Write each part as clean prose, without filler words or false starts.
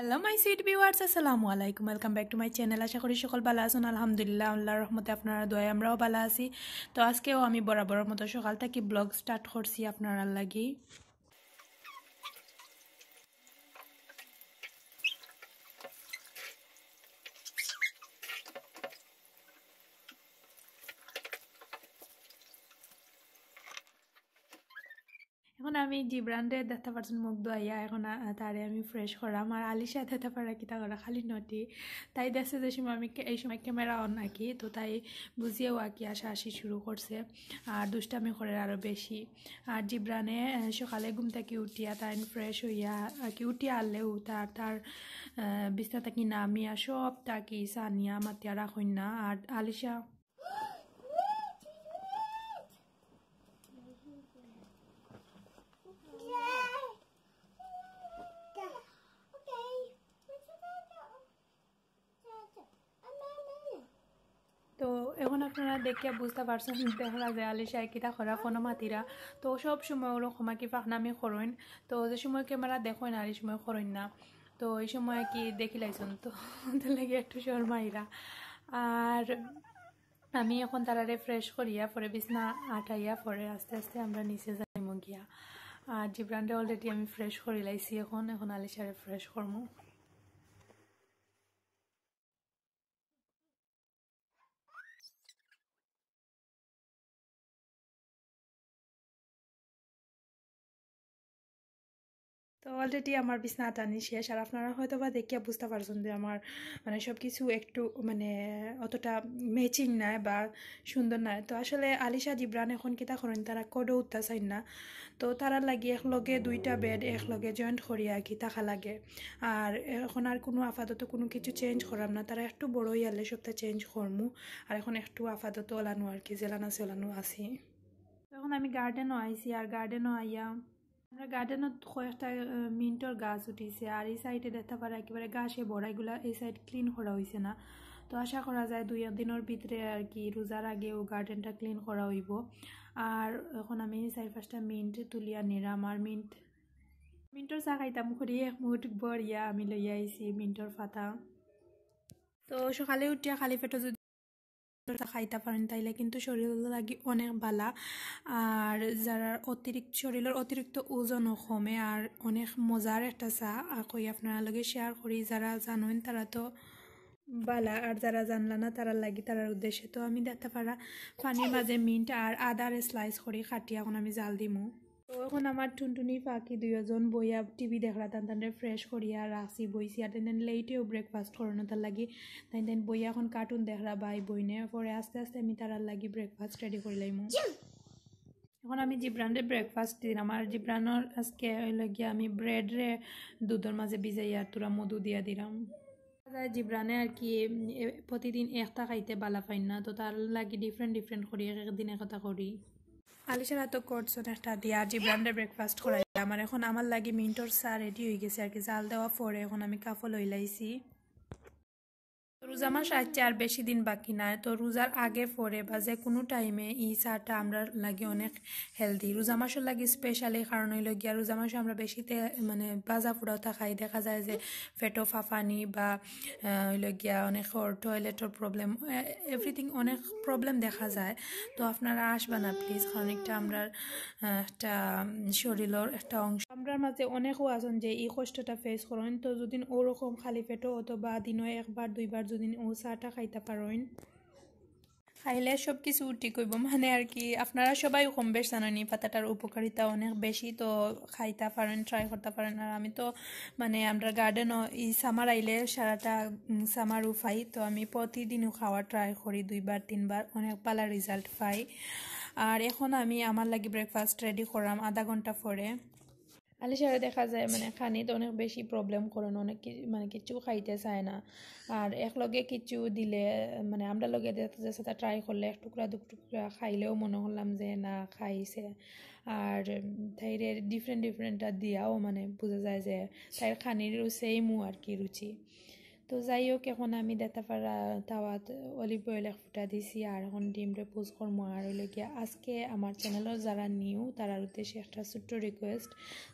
Hello my sweet viewers, আসসালামু আলাইকুম। Welcome back to my channel. আশা করি সকল ভালো আছেন। আলহামদুলিল্লাহ, আল্লাহর রহমতে আপনারা দোয়ায় আমরাও ভালো আছি। তো আজকেও আমি বরাবরের মতো সকাল থেকে ব্লগ স্টার্ট করছি আপনারা লাগি। এখন আমি জিব্রান্ডে দেখতে পারছেন মুখ ধোয়াইয়া এখন তারে আমি ফ্রেশ করাম। আর আলিশা দেখতে পারা কিতা করা খালি নটি তাই দেখছে যে সময় আমি এই সময় ক্যামেরা অন নাকি, তো তাই বুঝিয়েও আঁকি আসি শুরু করছে আর দুষ্টামি করে আরও বেশি। আর জিব্রানে সকালে ঘুম থেকে উঠিয়া তাই ফ্রেশ হইয়া কি উঠিয়া আনলেও তার বিছনা থাকি নামিয়া সব তাকি সানিয়া মাতিয়া রাখুন না। আর আলিশা তো এখন আপনারা দেখে বুঝতে পারছেন দেখা যায় আলিশা কিতা করা কোনো মাতিরা তো সব সময় ওরকম আর কি ফাঁকনামি করইন। তো যে সময় ক্যামেরা দেখো না আর এই সময় করইন না, তো এই সময় কি দেখি লাইছেন তো লাগে একটু শর্মাইরা। আর আমি এখন তারারে ফ্রেশ করিয়া পরে বিছনা আটাইয়া পরে আস্তে আস্তে আমরা নিচে যাইম গিয়া। আর জিব্রানটা অলরেডি আমি ফ্রেশ করি লাইছি, এখন আলিশারে ফ্রেশ করমু। তো অলরেডি আমার বিছনা টানি শেষ। আর আপনারা হয়তো বা দেখিয়া বুঝতে পারছেন যে আমার মানে সব কিছু একটু মানে অতটা ম্যাচিং নাই বা সুন্দর নাই। তো আসলে আলিশা জিব্রান এখন কিতা করেন তারা কোডও উঠতে চাইন না, তো তারা লাগি একলগে দুইটা বেড একলগে জয়েন্ট করিয়া কি থাকা লাগে। আর এখন আর কোনো আপাতত কোনো কিছু চেঞ্জ করাম না, তারা একটু বড় হইয়ালে সবটা চেঞ্জ করমু। আর এখন একটু আপাতত ওলানো আর কি জেলানো সেলানো আছি। এখন আমি গার্ডেনও আইছি। আর গার্ডেনও আইয়া আমরা গার্ডেনত কয়েকটা মিন্টর গাছ উঠিছে। আর এই সাইডে দেখতে পারে একেবারে গাছে ভরা, এগুলা এই সাইড ক্লিন করা হয়েছে না। তো আশা করা যায় 2 দিনের ভিতরে আর কি রোজার আগেও গার্ডেনটা ক্লিন করা হইব। আর এখন আমি 4-5টা মিন্ট তুলিয়া নিলাম। আর মিন্টর চা খাইতাম করি এক মুঠ বড়িয়া আমি লইয়া আইছি মিন্টর পাতা। তো সকালে উঠিয়া খালি পেটে যদি খাইতে পারেন তাইলে কিন্তু শরীরের লাগি অনেক ভালা। আর যারা শরীরের অতিরিক্ত ওজনও কমে। আর অনেক মজার একটা চা কই আপনারা লগে শেয়ার করি, যারা জানেন তারা তো বালা আর যারা জানলা না তারা লাগি তারার উদ্দেশ্যে। তো আমি দেখতে পারা পানির মাঝে মিন্ট আর আদার স্লাইস করি কাটিয়া এখন আমি জাল দিমু। তো এখন আমার টুনটুনি পাখি দুইজন বইয়া টিভি দেখরা তান ফ্রেশ করিয়া রাখছি বইছি। আর তেন লেটেও ব্রেকফাস্ট করানো তার লাগি তাই বইয়া এখন কার্টুন দেখরা বাই বইনে পরে আস্তে আস্তে আমি তারার লাগি ব্রেকফাস্ট রেডি করে লাইমু। এখন আমি জিব্রানের ব্রেকফাস্ট দিন আমার জিব্রানোর আজকে গিয়া আমি ব্রেড রে দুধের মাঝে ভিজাইয়া তোরা মধু দিয়া দিলাম। জিব্রানে আর কি প্রতিদিন একটা খাইতে বালা পাইন না, তো তার লাগি ডিফারেন্ট করি একদিন একটা করি। আলিশারা তো করছেন একটা দিয়া জিব্রান্ডের ব্রেকফাস্ট করাই। আমার এখন আমার লাগি মিন্টর চা রেডি হয়ে গেছে আর কি, জাল দেওয়া পরে এখন আমি কাপড় লইলাইছি। রোজা মাস আসছে আর বেশি দিন বাকি নাই। তো রোজার আগে পরে বা যে কোনো টাইমে এই চাটা আমরা লাগে অনেক হেলদি। রোজা মাসের লাগে স্পেশালি কারণ হইল গিয়া রোজা মাসে আমরা বেশিতে মানে বাজা ফুড়াওতা খাই, দেখা যায় যে ফেটো ফাফানি বা হইল গিয়া অনেক টয়লেটের প্রবলেম এভরিথিং অনেক প্রবলেম দেখা যায়। তো আপনারা আসবা না প্লিজ, কারণ একটা আমরা একটা শরীরের একটা অংশ আমরার মাঝে অনেকও আছেন যে এই কষ্টটা ফেস করেন। তো যদি ওরকম খালি পেটো অথবা দিনও 1-2বার যদি ও চাটা খাইতে পারেন খাইলে সব কিছু ঠিক হইব মানে আর কি। আপনারা সবাই কম বেশ জানেন এই পাতাটার উপকারিতা অনেক বেশি, তো খাইতে পারেন ট্রাই করতে পারেন। আর আমি তো মানে আমরা গার্ডেনও এই সামার আইলে সারাটা সামার উফাই, তো আমি প্রতিদিনও খাওয়া ট্রাই করি 2-3বার, অনেক ভালো রেজাল্ট পাই। আর এখন আমি আমার লাগি ব্রেকফাস্ট রেডি করাম আধা ঘন্টা পরে। আলিশারে দেখা যায় মানে খানিতে অনেক বেশি প্রবলেম করেন, অনেক মানে কিছু খাইতে চায় না। আর একলগে কিছু দিলে মানে আমরা লগে সেটা ট্রাই করলে এক টুকরা 2 টুকরা খাইলেও মনে করলাম যে না খাইছে। আর তাইরে ডিফারেন্টটা দিয়াও মানে বোঝা যায় যে তাইর খানিরও সেমও আর কি রুচি। তো যাই হোক এখন আমি দেখতে পারা তাওয়াত অলিভ অয়েল এক ফুটা দিছি আর এখন ডিমরে পোজ করবো আর হইলে গিয়া আজকে আমার চ্যানেলও যারা নিউ তারার উদ্দেশ্যে একটা ছোট্ট রিকোয়েস্ট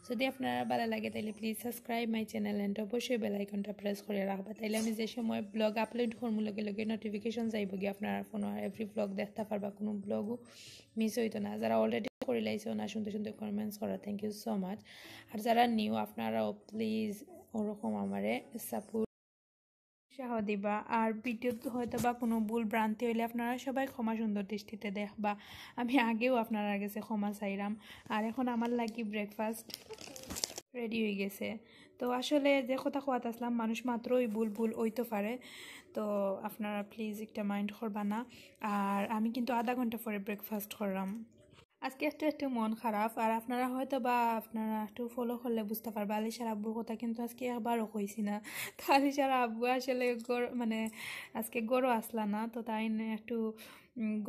যদি আপনারা ভালো লাগে তাহলে please subscribe my channel and অবশ্যই বেল আইকনটা প্রেস করে রাখবা তাইলে আমি যে সময় ব্লগ আপলোড করবো লগে লগে নোটিফিকেশন যাইব গিয়ে আপনারা ফোন এভরি ব্লগ দেখতে পারবা কোনো ব্লগও মিস হইতো না যারা অলরেডি করে লাইছে না শুনতে শুনতে কমেন্টস করা থ্যাংক ইউ সো মাচ আর যারা নিউ আপনারাও প্লিজ ওরকম আমারে সাপোর্ট উৎসাহ দিবা আর ভিডিও হয়তো বা কোনো ভুল ভ্রান্তি হইলে আপনারা সবাই ক্ষমা সুন্দর দৃষ্টিতে দেখবা আমি আগেও আপনারা কাছে ক্ষমা চাইলাম আর এখন আমার লাগি ব্রেকফাস্ট রেডি হয়ে গেছে তো আসলে যে কথা কোয়াত আসলাম মানুষ মাত্রই ভুল ভুল হইতে পারে তো আপনারা প্লিজ একটা মাইন্ড করবা না আর আমি কিন্তু আধা ঘন্টা পরে ব্রেকফাস্ট করলাম আজকে একটু মন খারাপ আর আপনারা হয়তো বা আপনারা একটু ফলো করলে বুঝতে পারবে আলিশার আব্বুর কথা কিন্তু আজকে একবারও কইছি না তো আলিশার আব্বু আসলে মানে আজকে গরু আসলা না তো তাই একটু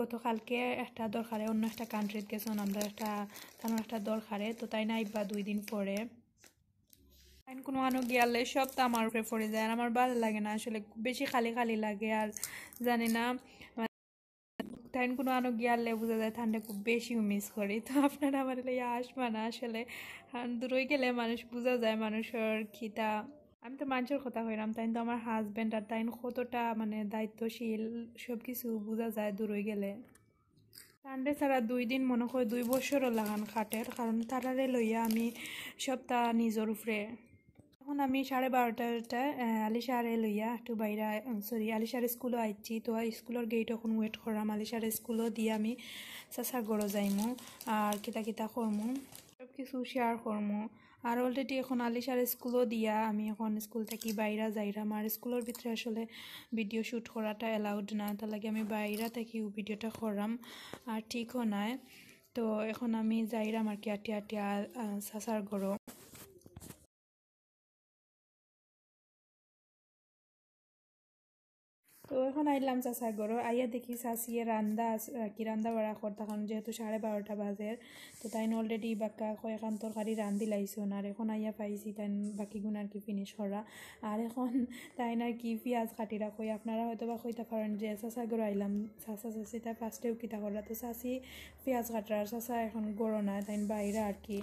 গতকালকে একটা দরকারে অন্য একটা কান্ট্রিতে গেছেন আমরা তেমন একটা দরকারে তো তাই না আইবা 2 দিন পরে কোনো আনো গিয়ালে সব তো আমার উপরে পড়ে যায় আর আমার ভালো লাগে না আসলে বেশি খালি খালি লাগে আর জানি না তাই কোনো আনো গিয়ালে বোঝা যায় ঠান্ডা খুব বেশিও মিস করি তো আপনারা আমার লইয়া আসবা না আসলে দূরই গেলে মানুষ বোঝা যায় মানুষের খিতা আমি তো মানুষের কথা হইলাম তাই তো আমার হাজব্যান্ড আর তাই কতটা মানে দায়িত্বশীল সব কিছু বোঝা যায় দূরই গেলে সানডে ছাড়া 2 দিন মনে হয় 2 বছরও লাগান খাটের কারণ তারারে লইয়া আমি সপ্তাহ নিজের উপরে এখন আমি 12:30টায় আলিশারে লইয়া একটু বাইরে সরি আলিশার স্কুলও আইছি তো স্কুলের গেট এখন ওয়েট করাম আলিশার স্কুলও দিয়ে আমি চাচার গড়ো যাইমু আর কিতা কিতা করমু সব কিছু শেয়ার করমু আর অলরেডি এখন আলিশার স্কুলও দিয়া আমি এখন স্কুল থেকে বাইরে যাইরাম আর স্কুলের ভিতরে আসলে ভিডিও শ্যুট করাটা অ্যালাউড না তার লাগে আমি বাইরে থেকে ভিডিওটা করাম আর ঠিকও নাই তো এখন আমি যাইরাম আর কি আটিয়া চাচার গড়ো তো এখন আইলাম চাচার ঘরও আইয়া দেখি চাচিয়ে রান্দা বাড়া করতে কারণ যেহেতু 12:30 বাজে তো তাই অলরেডি বাক্কা কয়েকখান তরকারি রান্ধি লাইছো আর এখন আইয়া পাইছি তাই বাকি গুণ আর কি ফিনিশ করা আর এখন তাই না কি পেঁয়াজ কাটিরা কই আপনারা হয়তো বা কইতে পারেন যে চাচার ঘর আইলাম চাচি তাই ফার্স্টেও কিতা করা তো চাচি পেঁয়াজ কাটার আর চাচা এখন গড়ো না তাই বাইরে আর কি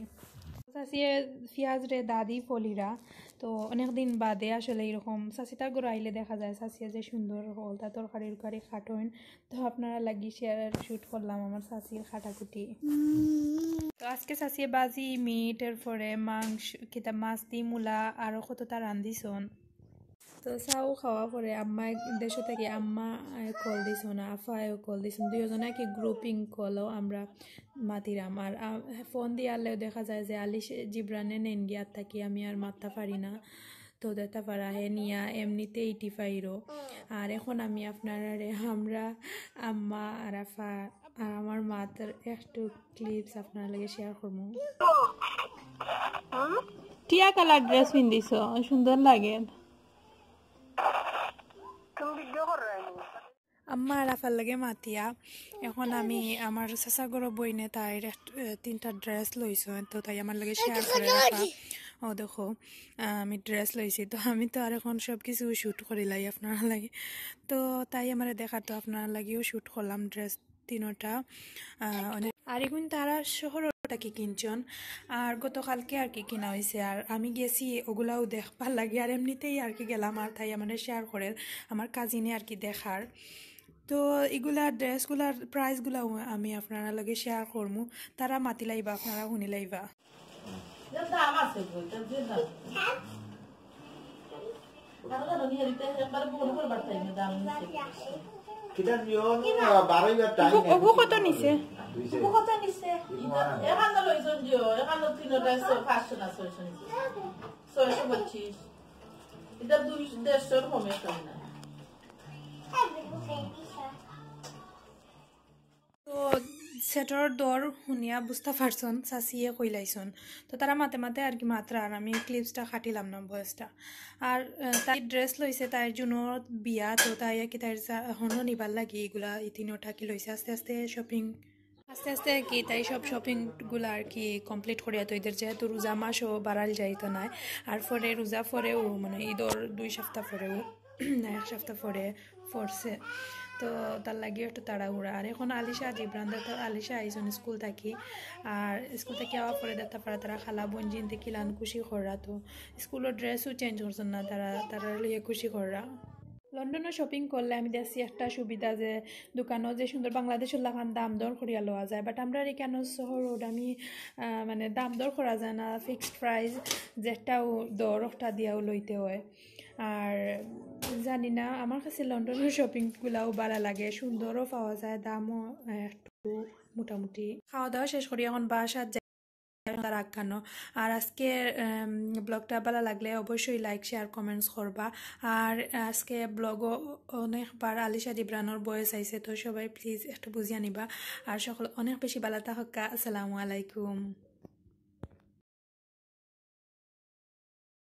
চাচিয়ে পেঁয়াজ রে দাদি ফলিরা তো অনেক দিন বাদে আসলে এরকম চাচিটার ঘরে আইলে দেখা যায় চাচিয়া যে সুন্দর হল তা তরকারি খাটোইন তো আপনারা লাগি শেয়ার শ্যুট করলাম আমার চাচির খাটাকুটি তো আজকে চাচিয়ে বাজি মিটের পরে মাংস কিতা মাছ দি মূলা আরও কতটা রান্ধিছন তো চাও খাওয়া পরে আম্মা দেশে থেকে আম্মা কল দিছ না আফায়ও কল দিছেন দুজনে কি গ্রুপিং কলও আমরা মাতিরাম আর ফোন দিয়ে আনলেও দেখা যায় যে আলিশ জিব্রানে নেন গিয়ার থাকি আমি আর মারতে পারি না তো দেখতে পারা হে নিয়া এমনিতে 85 আর এখন আমি আপনারা আমরা আম্মা আর আফা আর আমার মাতার একটু ক্লিপস আপনার লাগে শেয়ার করবো টিয়া কালার ড্রেস পিন্দিছ সুন্দর লাগে আম্মা আর আফার লাগে মাতিয়া এখন আমি আমার চাচার ঘর বইনে তাই 3টা ড্রেস লইছো তো তাই আমার লাগে শেয়ার করে রাখা ও দেখো আমি ড্রেস লইছি তো আমি তো আর এখন সব কিছু শ্যুট করি লাই আপনারা লাগে তো তাই আমার দেখা তো আপনারা লাগেও শ্যুট করলাম ড্রেস 3টা আর এখন তারা শহরটা কি কিনছন আর গতকালকে আর কি কিনা হয়েছে আর আমি গেছি ওগুলাও দেখবার লাগে আর এমনিতেই আর কি গেলাম আর তাই আমার শেয়ার করে আমার কাজিনে আর কি দেখার তো এগুলা ড্রেসগুলার প্রাইসগুলাও আমি আপনারা লগে শেয়ার করমু তারা মাতি লাইবা আপনারা শুনি লাইবা কত নিছে তো সেটর দর শুনিয়া বুঝতে পারছন চাচিয়ে কইলাইছন তো তারা মাতে মাতে আর কি মাত্রা আর আমি ক্লিপসটা খাটিলাম না ভয়েসটা আর তাই ড্রেস লইছে তাইর জন্য বিয়া তো তাই আর কি তাই এখনও নিবার লাগি এগুলা 3টা কি লইছে আস্তে আস্তে আর কি তাই সব শপিংগুলো আর কি কমপ্লিট করিয়া তো এদের যেহেতু রোজা মাসও বাড়াল যাইতো না আর পরে রোজা পরেও মানে ঈদর 2 সপ্তাহ পরেও এক সপ্তাহ পরে পড়ছে, তো তার লাগিও একটু তাড়াহুড়া। আর এখন আলিশা জিব্রান তো আলিশা আইসন স্কুল থাকি, আর স্কুল থেকে আওয়ার পরে দেখতে পারা তারা খালা বঞ্জিন থেকে লান খুশি করা, তো স্কুলের ড্রেসও চেঞ্জ করছেন না, তারা লিয়ে খুশি করা। লন্ডনে শপিং করলে আমি দেখছি একটা সুবিধা যে দোকানও যে সুন্দর বাংলাদেশের লাগান দাম দর করিয়া লওয়া যায়, বাট আমরা এখানে শহরত আমি মানে দাম দর করা যায় না, ফিক্সড প্রাইস যেটাও দর একটা দিয়াও লইতে হয়। আর জানি না, আমার কাছে লন্ডনের শপিংগুলাও ভালো লাগে, সুন্দরও পাওয়া যায়, দামও একটু মোটামুটি। খাওয়া দাওয়া শেষ করি এখন বাসার তার আজ্ঞানো। আর আজকে ব্লগটা ভালো লাগলে অবশ্যই লাইক শেয়ার কমেন্টস করবা। আর আজকে ব্লগও অনেকবার আলিশা জিব্রানোর বয়স আইছে, তো সবাই প্লিজ একটু বুঝিয়ে নিবা। আর সকল অনেক বেশি ভালো থাকা। আসসালামু আলাইকুম।